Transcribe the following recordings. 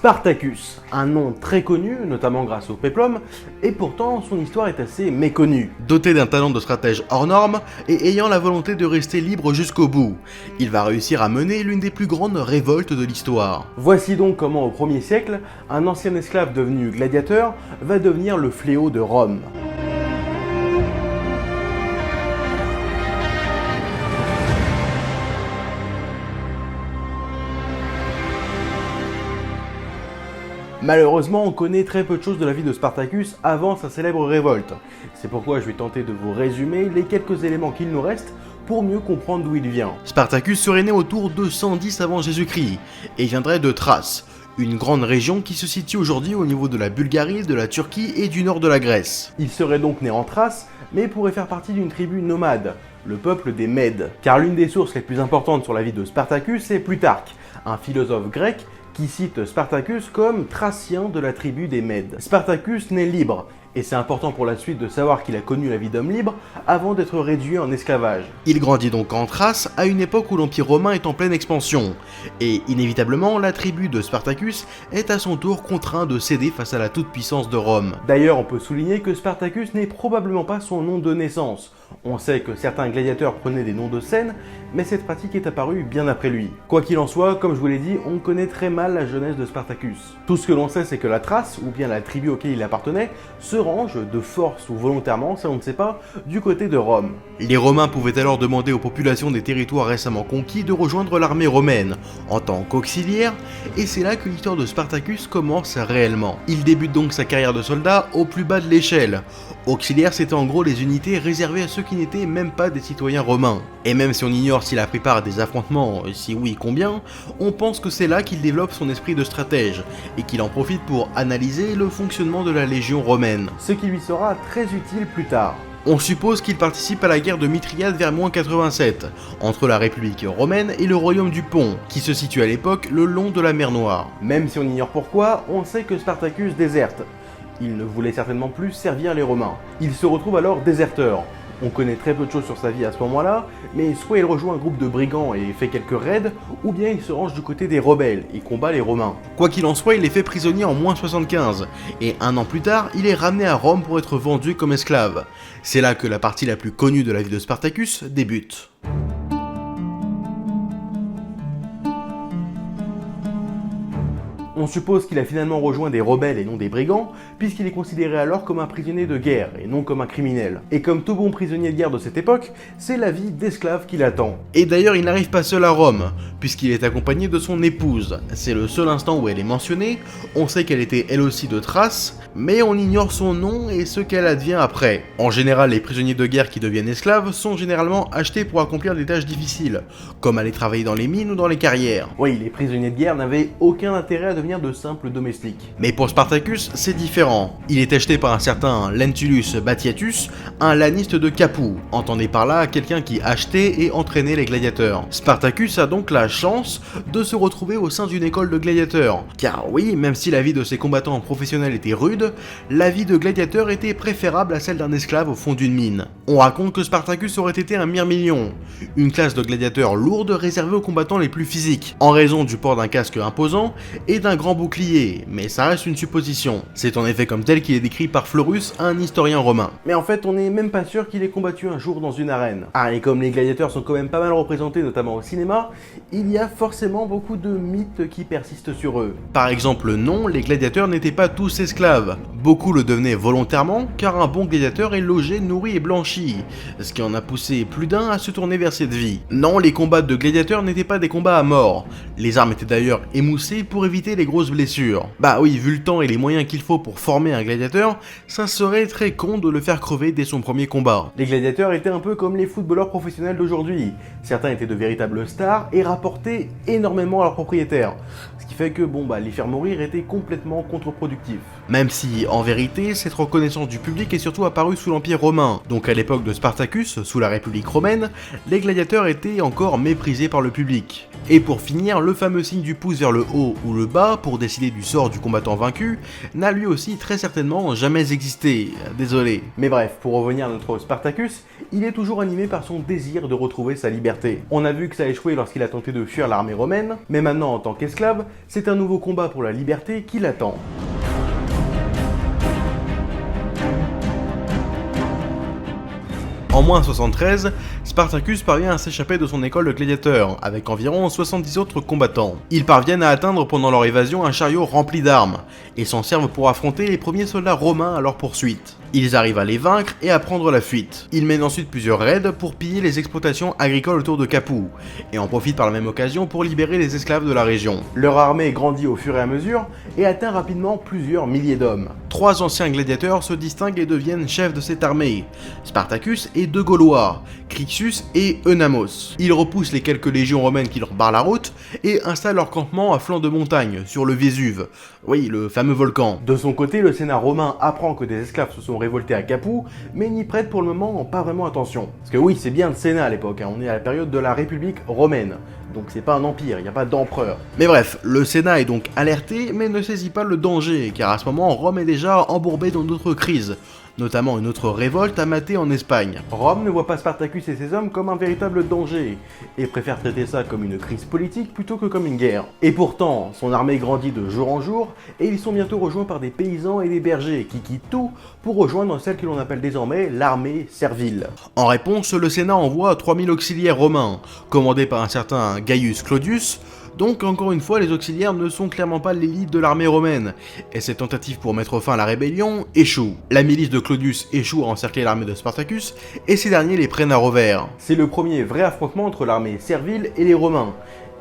Spartacus, un nom très connu, notamment grâce au péplum, et pourtant son histoire est assez méconnue. Doté d'un talent de stratège hors norme et ayant la volonté de rester libre jusqu'au bout, il va réussir à mener l'une des plus grandes révoltes de l'histoire. Voici donc comment au 1er siècle, un ancien esclave devenu gladiateur va devenir le fléau de Rome. Malheureusement, on connaît très peu de choses de la vie de Spartacus avant sa célèbre révolte. C'est pourquoi je vais tenter de vous résumer les quelques éléments qu'il nous reste pour mieux comprendre d'où il vient. Spartacus serait né autour de 110 avant Jésus-Christ et viendrait de Thrace, une grande région qui se situe aujourd'hui au niveau de la Bulgarie, de la Turquie et du nord de la Grèce. Il serait donc né en Thrace, mais pourrait faire partie d'une tribu nomade, le peuple des Mèdes. Car l'une des sources les plus importantes sur la vie de Spartacus est Plutarque, un philosophe grec qui cite Spartacus comme thracien de la tribu des Mèdes. Spartacus naît libre, et c'est important pour la suite de savoir qu'il a connu la vie d'homme libre avant d'être réduit en esclavage. Il grandit donc en Thrace à une époque où l'Empire romain est en pleine expansion, et inévitablement la tribu de Spartacus est à son tour contraint de céder face à la toute-puissance de Rome. D'ailleurs, on peut souligner que Spartacus n'est probablement pas son nom de naissance. On sait que certains gladiateurs prenaient des noms de scène, mais cette pratique est apparue bien après lui. Quoi qu'il en soit, comme je vous l'ai dit, on connaît très mal la jeunesse de Spartacus. Tout ce que l'on sait, c'est que la Thrace, ou bien la tribu auquel il appartenait, se range, de force ou volontairement, ça on ne sait pas, du côté de Rome. Les Romains pouvaient alors demander aux populations des territoires récemment conquis de rejoindre l'armée romaine, en tant qu'auxiliaire, et c'est là que l'histoire de Spartacus commence réellement. Il débute donc sa carrière de soldat au plus bas de l'échelle. Auxiliaire, c'était en gros les unités réservées à ceux qui n'étaient même pas des citoyens romains. Et même si on ignore s'il a pris part à des affrontements, si oui combien, on pense que c'est là qu'il développe son esprit de stratège, et qu'il en profite pour analyser le fonctionnement de la légion romaine, ce qui lui sera très utile plus tard. On suppose qu'il participe à la guerre de Mithriate vers -87, entre la République romaine et le royaume du Pont, qui se situe à l'époque le long de la mer Noire. Même si on ignore pourquoi, on sait que Spartacus déserte. Il ne voulait certainement plus servir les Romains. Il se retrouve alors déserteur. On connaît très peu de choses sur sa vie à ce moment-là, mais soit il rejoint un groupe de brigands et fait quelques raids, ou bien il se range du côté des rebelles et combat les Romains. Quoi qu'il en soit, il est fait prisonnier en -75, et un an plus tard, il est ramené à Rome pour être vendu comme esclave. C'est là que la partie la plus connue de la vie de Spartacus débute. On suppose qu'il a finalement rejoint des rebelles et non des brigands, puisqu'il est considéré alors comme un prisonnier de guerre et non comme un criminel. Et comme tout bon prisonnier de guerre de cette époque, c'est la vie d'esclave qui l'attend. Et d'ailleurs, il n'arrive pas seul à Rome, puisqu'il est accompagné de son épouse. C'est le seul instant où elle est mentionnée, on sait qu'elle était elle aussi de Thrace, mais on ignore son nom et ce qu'elle advient après. En général, les prisonniers de guerre qui deviennent esclaves sont généralement achetés pour accomplir des tâches difficiles, comme aller travailler dans les mines ou dans les carrières. Oui, les prisonniers de guerre n'avaient aucun intérêt à devenir de simples domestiques. Mais pour Spartacus, c'est différent. Il est acheté par un certain Lentulus Batiatus, un laniste de Capoue. Entendez par là quelqu'un qui achetait et entraînait les gladiateurs. Spartacus a donc la chance de se retrouver au sein d'une école de gladiateurs. Car oui, même si la vie de ces combattants professionnels était rude, la vie de gladiateur était préférable à celle d'un esclave au fond d'une mine. On raconte que Spartacus aurait été un myrmidon, une classe de gladiateurs lourde réservée aux combattants les plus physiques, en raison du port d'un casque imposant et d'un grand bouclier, mais ça reste une supposition. C'est en effet comme tel qu'il est décrit par Florus, un historien romain. Mais en fait, on n'est même pas sûr qu'il ait combattu un jour dans une arène. Ah, et comme les gladiateurs sont quand même pas mal représentés, notamment au cinéma, il y a forcément beaucoup de mythes qui persistent sur eux. Par exemple, non, les gladiateurs n'étaient pas tous esclaves. Beaucoup le devenaient volontairement, car un bon gladiateur est logé, nourri et blanchi, ce qui en a poussé plus d'un à se tourner vers cette vie. Non, les combats de gladiateurs n'étaient pas des combats à mort. Les armes étaient d'ailleurs émoussées pour éviter les grosses blessures. Bah oui, vu le temps et les moyens qu'il faut pour former un gladiateur, ça serait très con de le faire crever dès son premier combat. Les gladiateurs étaient un peu comme les footballeurs professionnels d'aujourd'hui. Certains étaient de véritables stars et rapportaient énormément à leurs propriétaires. Ce qui fait que les faire mourir était complètement contre-productif. Même si, En vérité, cette reconnaissance du public est surtout apparue sous l'Empire romain, donc à l'époque de Spartacus, sous la République romaine, les gladiateurs étaient encore méprisés par le public. Et pour finir, le fameux signe du pouce vers le haut ou le bas pour décider du sort du combattant vaincu n'a lui aussi très certainement jamais existé, désolé. Mais bref, pour revenir à notre Spartacus, il est toujours animé par son désir de retrouver sa liberté. On a vu que ça a échoué lorsqu'il a tenté de fuir l'armée romaine, mais maintenant en tant qu'esclave, c'est un nouveau combat pour la liberté qui l'attend. En moins 73, Spartacus parvient à s'échapper de son école de gladiateurs, avec environ 70 autres combattants. Ils parviennent à atteindre pendant leur évasion un chariot rempli d'armes, et s'en servent pour affronter les premiers soldats romains à leur poursuite. Ils arrivent à les vaincre et à prendre la fuite. Ils mènent ensuite plusieurs raids pour piller les exploitations agricoles autour de Capoue, et en profitent par la même occasion pour libérer les esclaves de la région. Leur armée grandit au fur et à mesure, et atteint rapidement plusieurs milliers d'hommes. 3 anciens gladiateurs se distinguent et deviennent chefs de cette armée, Spartacus et 2 Gaulois, Crixus et Eunamos. Ils repoussent les quelques légions romaines qui leur barrent la route, et installent leur campement à flanc de montagne, sur le Vésuve, oui, le fameux volcan. De son côté, le Sénat romain apprend que des esclaves se sont révoltés à Capoue, mais n'y prête pour le moment pas vraiment attention. Parce que oui, c'est bien le Sénat à l'époque, on est à la période de la République romaine. Donc c'est pas un empire, il n'y a pas d'empereur. Mais bref, le Sénat est donc alerté, mais ne saisit pas le danger, car à ce moment, Rome est déjà embourbée dans d'autres crises, notamment une autre révolte à mater en Espagne. Rome ne voit pas Spartacus et ses hommes comme un véritable danger, et préfère traiter ça comme une crise politique plutôt que comme une guerre. Et pourtant, son armée grandit de jour en jour, et ils sont bientôt rejoints par des paysans et des bergers qui quittent tout pour rejoindre celle que l'on appelle désormais l'armée servile. En réponse, le Sénat envoie 3000 auxiliaires romains, commandés par un certain Gaius Claudius. Donc encore une fois, les auxiliaires ne sont clairement pas l'élite de l'armée romaine, et cette tentative pour mettre fin à la rébellion échoue. La milice de Claudius échoue à encercler l'armée de Spartacus, et ces derniers les prennent à revers. C'est le premier vrai affrontement entre l'armée servile et les Romains.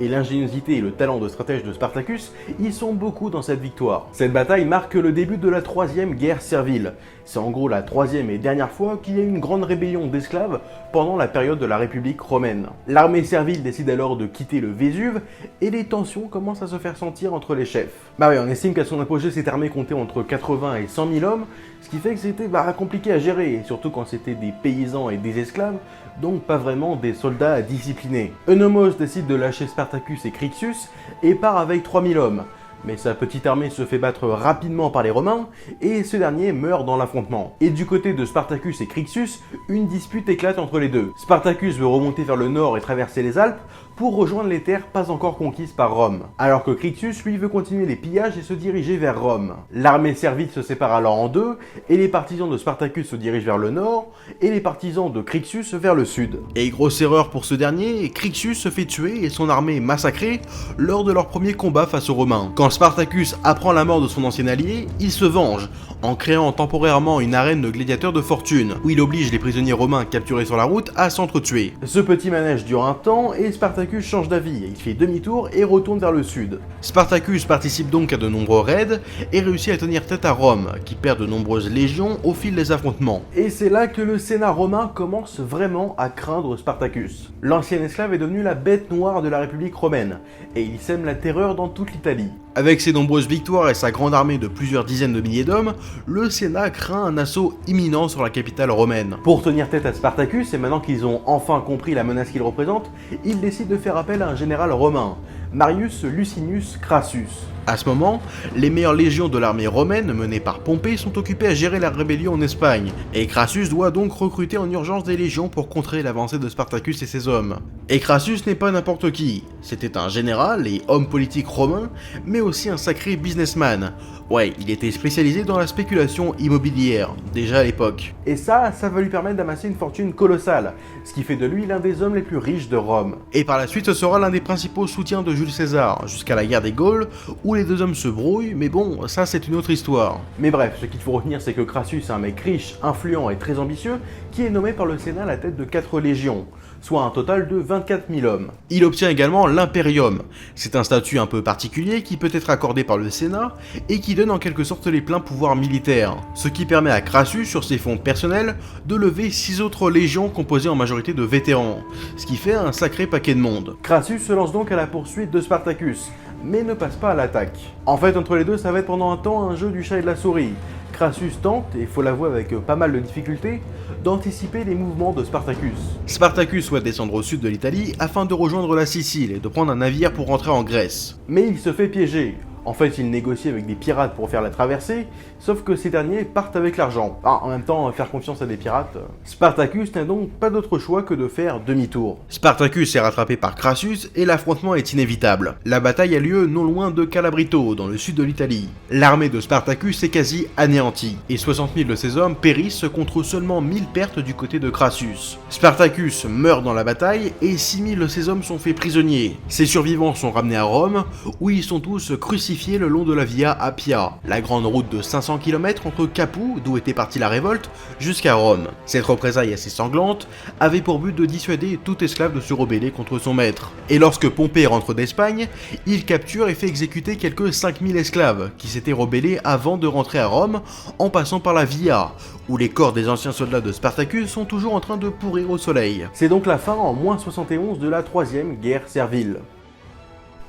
Et l'ingéniosité et le talent de stratège de Spartacus y sont beaucoup dans cette victoire. Cette bataille marque le début de la 3e guerre servile. C'est en gros la 3e et dernière fois qu'il y a eu une grande rébellion d'esclaves pendant la période de la République romaine. L'armée servile décide alors de quitter le Vésuve et les tensions commencent à se faire sentir entre les chefs. Bah oui, on estime qu'à son apogée cette armée comptait entre 80 et 100 000 hommes, ce qui fait que c'était compliqué à gérer, surtout quand c'était des paysans et des esclaves, donc pas vraiment des soldats disciplinés. Eunamos décide de lâcher Spartacus et Crixus et part avec 3000 hommes. Mais sa petite armée se fait battre rapidement par les Romains, et ce dernier meurt dans l'affrontement. Et du côté de Spartacus et Crixus, une dispute éclate entre les deux. Spartacus veut remonter vers le nord et traverser les Alpes pour rejoindre les terres pas encore conquises par Rome, alors que Crixus lui veut continuer les pillages et se diriger vers Rome. L'armée servile se sépare alors en deux, et les partisans de Spartacus se dirigent vers le nord, et les partisans de Crixus vers le sud. Et grosse erreur pour ce dernier, Crixus se fait tuer et son armée massacrée lors de leur premier combat face aux Romains. Quand Spartacus apprend la mort de son ancien allié, il se venge, en créant temporairement une arène de gladiateurs de fortune, où il oblige les prisonniers romains capturés sur la route à s'entretuer. Ce petit manège dure un temps, et Spartacus change d'avis, il fait demi-tour et retourne vers le sud. Spartacus participe donc à de nombreux raids, et réussit à tenir tête à Rome, qui perd de nombreuses légions au fil des affrontements. Et c'est là que le Sénat romain commence vraiment à craindre Spartacus. L'ancien esclave est devenu la bête noire de la République romaine, et il sème la terreur dans toute l'Italie. Avec ses nombreuses victoires et sa grande armée de plusieurs dizaines de milliers d'hommes, le Sénat craint un assaut imminent sur la capitale romaine. Pour tenir tête à Spartacus, et maintenant qu'ils ont enfin compris la menace qu'il représente, ils décident de faire appel à un général romain, Marius Licinius Crassus. À ce moment, les meilleures légions de l'armée romaine menée par Pompée sont occupées à gérer la rébellion en Espagne, et Crassus doit donc recruter en urgence des légions pour contrer l'avancée de Spartacus et ses hommes. Et Crassus n'est pas n'importe qui, c'était un général et homme politique romain, mais aussi un sacré businessman. Ouais, il était spécialisé dans la spéculation immobilière, déjà à l'époque. Et ça va lui permettre d'amasser une fortune colossale, ce qui fait de lui l'un des hommes les plus riches de Rome. Et par la suite, ce sera l'un des principaux soutiens de Jules César, jusqu'à la guerre des Gaules, où les deux hommes se brouillent, mais bon, ça c'est une autre histoire. Mais bref, ce qu'il faut retenir, c'est que Crassus est un mec riche, influent et très ambitieux, qui est nommé par le Sénat à la tête de 4 légions, soit un total de 24 000 hommes. Il obtient également l'impérium. C'est un statut un peu particulier qui peut être accordé par le Sénat et qui donne en quelque sorte les pleins pouvoirs militaires, ce qui permet à Crassus, sur ses fonds personnels, de lever 6 autres légions composées en majorité de vétérans, ce qui fait un sacré paquet de monde. Crassus se lance donc à la poursuite de Spartacus, mais ne passe pas à l'attaque. En fait, entre les deux, ça va être pendant un temps un jeu du chat et de la souris. Crassus tente, et faut l'avouer avec pas mal de difficultés, d'anticiper les mouvements de Spartacus. Spartacus souhaite descendre au sud de l'Italie afin de rejoindre la Sicile et de prendre un navire pour rentrer en Grèce. Mais il se fait piéger. En fait, il négocie avec des pirates pour faire la traversée, sauf que ces derniers partent avec l'argent. En même temps, faire confiance à des pirates... Spartacus n'a donc pas d'autre choix que de faire demi-tour. Spartacus est rattrapé par Crassus et l'affrontement est inévitable. La bataille a lieu non loin de Calabrito, dans le sud de l'Italie. L'armée de Spartacus est quasi anéantie, et 60 000 de ses hommes périssent contre seulement 1000 pertes du côté de Crassus. Spartacus meurt dans la bataille et 6 000 de ses hommes sont faits prisonniers. Ses survivants sont ramenés à Rome, où ils sont tous crucifiés le long de la Via Appia, la grande route de 500 km entre Capoue, d'où était partie la révolte, jusqu'à Rome. Cette représaille assez sanglante avait pour but de dissuader tout esclave de se rebeller contre son maître. Et lorsque Pompée rentre d'Espagne, il capture et fait exécuter quelques 5000 esclaves qui s'étaient rebellés avant de rentrer à Rome en passant par la Via, où les corps des anciens soldats de Spartacus sont toujours en train de pourrir au soleil. C'est donc la fin en moins 71 de la troisième guerre servile.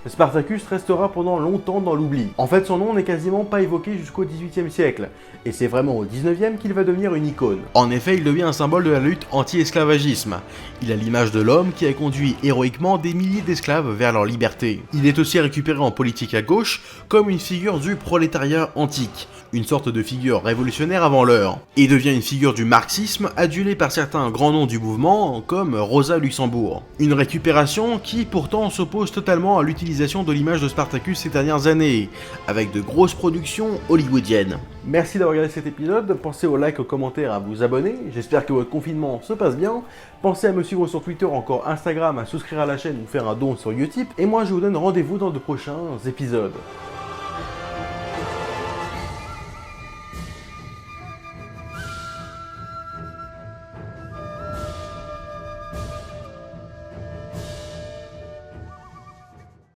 Spartacus restera pendant longtemps dans l'oubli. En fait, son nom n'est quasiment pas évoqué jusqu'au XVIIIe siècle, et c'est vraiment au XIXe qu'il va devenir une icône. En effet, il devient un symbole de la lutte anti-esclavagisme. Il a l'image de l'homme qui a conduit héroïquement des milliers d'esclaves vers leur liberté. Il est aussi récupéré en politique à gauche comme une figure du prolétariat antique, une sorte de figure révolutionnaire avant l'heure, et devient une figure du marxisme adulée par certains grands noms du mouvement comme Rosa Luxembourg. Une récupération qui pourtant s'oppose totalement à l'utilisation de l'image de Spartacus ces dernières années, avec de grosses productions hollywoodiennes. Merci d'avoir regardé cet épisode, pensez au like, au commentaire, à vous abonner, j'espère que votre confinement se passe bien, pensez à me suivre sur Twitter, encore Instagram, à souscrire à la chaîne ou faire un don sur Utip, et moi je vous donne rendez-vous dans de prochains épisodes.